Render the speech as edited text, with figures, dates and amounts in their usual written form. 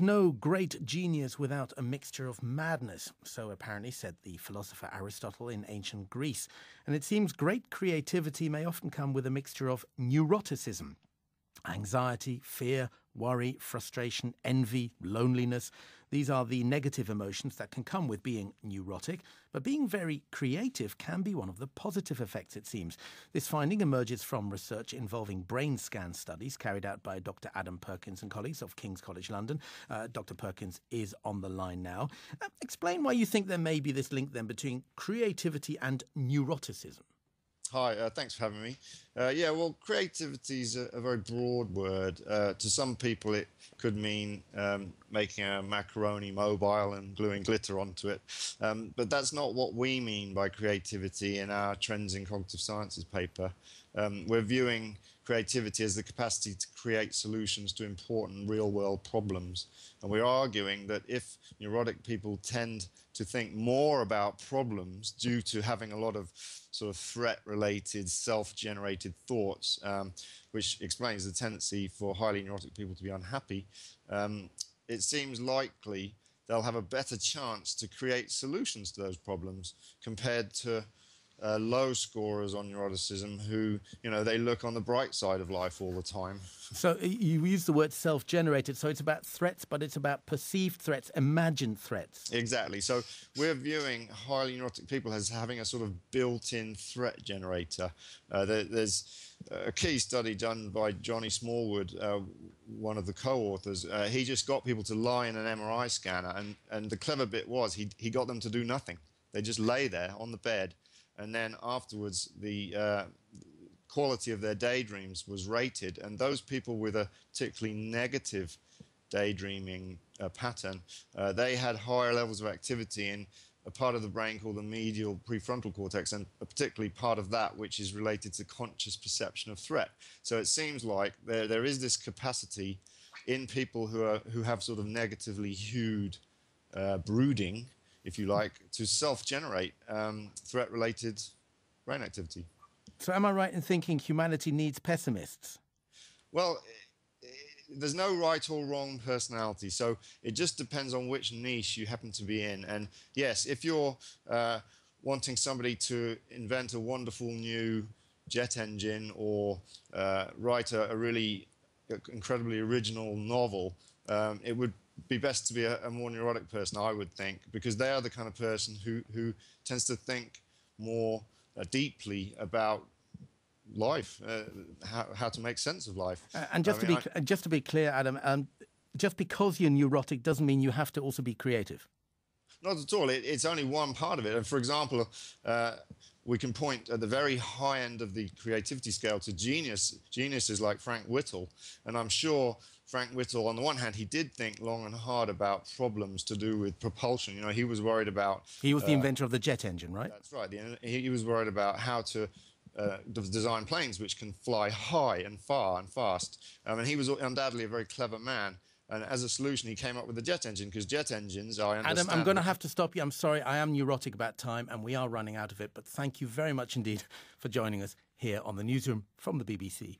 No great genius without a mixture of madness, so apparently said the philosopher Aristotle in ancient Greece. And it seems great creativity may often come with a mixture of neuroticism. Anxiety, fear, worry, frustration, envy, loneliness. These are the negative emotions that can come with being neurotic, but being very creative can be one of the positive effects, it seems. This finding emerges from research involving brain scan studies carried out by Dr. Adam Perkins and colleagues of King's College London. Dr. Perkins is on the line now. Explain why you think there may be this link then between creativity and neuroticism. Hi, thanks for having me. Well, creativity is a very broad word. To some people, it could mean making a macaroni mobile and gluing glitter onto it. But that's not what we mean by creativity in our Trends in Cognitive Sciences paper. We're viewing creativity as the capacity to create solutions to important real-world problems. And we're arguing that if neurotic people tend to think more about problems due to having a lot of sort of threat-related, self-generated thoughts, which explains the tendency for highly neurotic people to be unhappy, it seems likely they'll have a better chance to create solutions to those problems compared to low scorers on neuroticism who, they look on the bright side of life all the time. So you use the word self-generated, so it's about threats, but it's about perceived threats, imagined threats. Exactly. So we're viewing highly neurotic people as having a sort of built-in threat generator. There's a key study done by Johnny Smallwood, one of the co-authors. He just got people to lie in an MRI scanner, and the clever bit was he got them to do nothing. They just lay there on the bed, and then afterwards the quality of their daydreams was rated, and those people with a particularly negative daydreaming pattern, they had higher levels of activity in a part of the brain called the medial prefrontal cortex, and particularly part of that which is related to conscious perception of threat. So it seems like there is this capacity in people who have sort of negatively hued brooding, if you like, to self-generate threat-related brain activity. So am I right in thinking humanity needs pessimists? Well, there's no right or wrong personality, so it just depends on which niche you happen to be in. And yes, if you're wanting somebody to invent a wonderful new jet engine or write a really incredibly original novel, it would be best to be a more neurotic person, I would think, because they are the kind of person who tends to think more deeply about life, how to make sense of life. And just to be clear, Adam, just because you're neurotic doesn't mean you have to also be creative. Not at all. It's only one part of it. And for example, we can point at the very high end of the creativity scale to geniuses like Frank Whittle. And I'm sure Frank Whittle, on the one hand, he did think long and hard about problems to do with propulsion. He was worried about... He was the inventor of the jet engine, right? That's right. He was worried about how to design planes which can fly high and far and fast. And he was undoubtedly a very clever man. And as a solution, he came up with the jet engine, because jet engines, I understand... Adam, I'm going to have to stop you. I'm sorry, I am neurotic about time, and we are running out of it. But thank you very much indeed for joining us here on the Newsroom from the BBC.